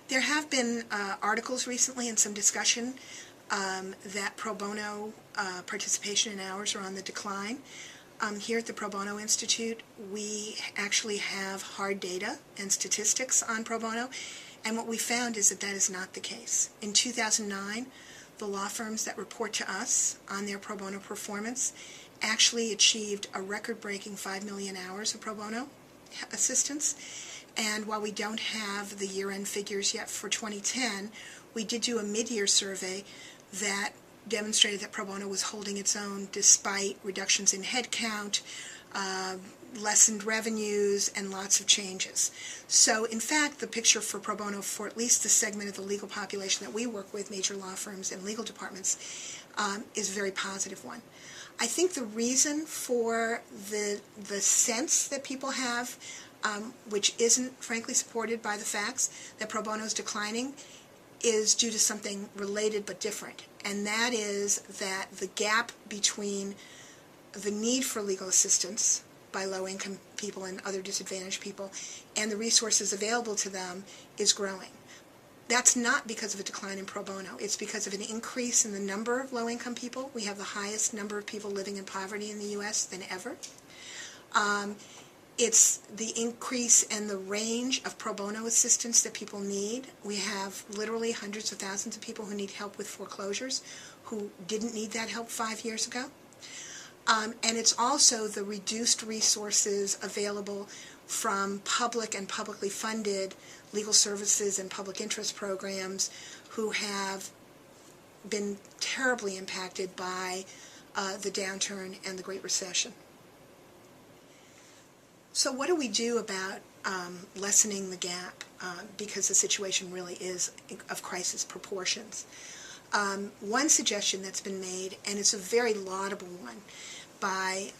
There have been articles recently and some discussion that pro bono participation in hours are on the decline. Here at the Pro Bono Institute, we actually have hard data and statistics on pro bono, and what we found is that that is not the case. In 2009, the law firms that report to us on their pro bono performance actually achieved a record-breaking 5 million hours of pro bono assistance. And while we don't have the year-end figures yet for 2010, we did do a mid-year survey that demonstrated that pro bono was holding its own despite reductions in headcount, lessened revenues, and lots of changes. So in fact, the picture for pro bono for at least the segment of the legal population that we work with, major law firms and legal departments, is a very positive one. I think the reason for the sense that people have, which isn't frankly supported by the facts that pro bono is declining, is due to something related but different, and that is that the gap between the need for legal assistance by low-income people and other disadvantaged people and the resources available to them is growing. That's not because of a decline in pro bono. It's because of an increase in the number of low-income people. We have the highest number of people living in poverty in the U.S. than ever. It's the increase and the range of pro bono assistance that people need. We have literally hundreds of thousands of people who need help with foreclosures who didn't need that help 5 years ago. And it's also the reduced resources available from public and publicly funded legal services and public interest programs who have been terribly impacted by the downturn and the Great Recession. So what do we do about lessening the gap because the situation really is of crisis proportions? One suggestion that's been made, and it's a very laudable one, by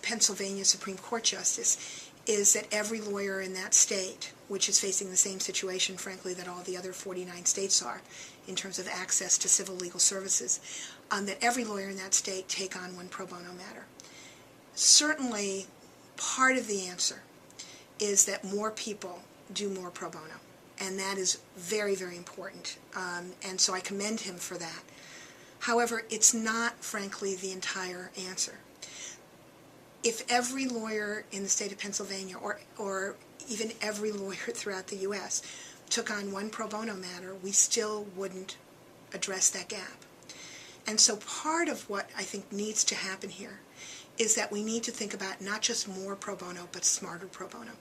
Pennsylvania Supreme Court Justice, is that every lawyer in that state, which is facing the same situation, frankly, that all the other 49 states are in terms of access to civil legal services, that every lawyer in that state take on one pro bono matter. Certainly, part of the answer is that more people do more pro bono, and that is very, very important, and so I commend him for that. However, it's not, frankly, the entire answer. If every lawyer in the state of Pennsylvania, or even every lawyer throughout the U.S., took on one pro bono matter, we still wouldn't address that gap. And so part of what I think needs to happen here is that we need to think about not just more pro bono, but smarter pro bono.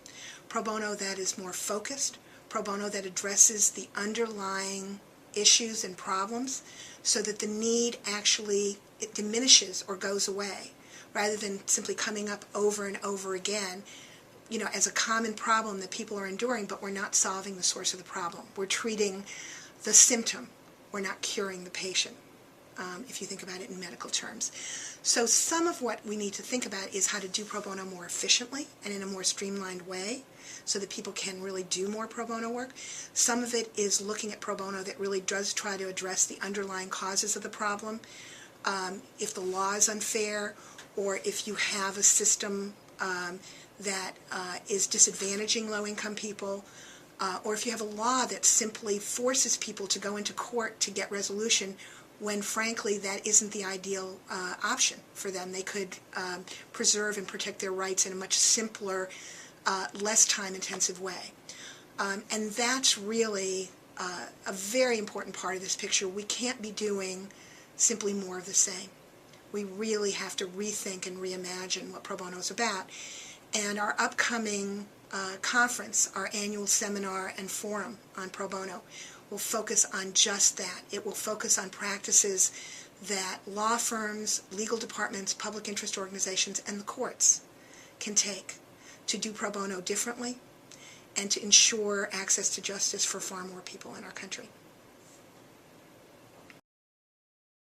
Pro bono that is more focused, pro bono that addresses the underlying issues and problems so that the need actually it diminishes or goes away, rather than simply coming up over and over again, you know, as a common problem that people are enduring, but we're not solving the source of the problem. We're treating the symptom. We're not curing the patient, if you think about it in medical terms. So some of what we need to think about is how to do pro bono more efficiently and in a more streamlined way so that people can really do more pro bono work. Some of it is looking at pro bono that really does try to address the underlying causes of the problem. If the law is unfair, or if you have a system that is disadvantaging low-income people, or if you have a law that simply forces people to go into court to get resolution when, frankly, that isn't the ideal option for them. They could preserve and protect their rights in a much simpler, less time-intensive way. And that's really a very important part of this picture. We can't be doing simply more of the same. We really have to rethink and reimagine what pro bono is about. And our upcoming conference, our annual seminar and forum on pro bono, will focus on just that. It will focus on practices that law firms, legal departments, public interest organizations, and the courts can take to do pro bono differently and to ensure access to justice for far more people in our country.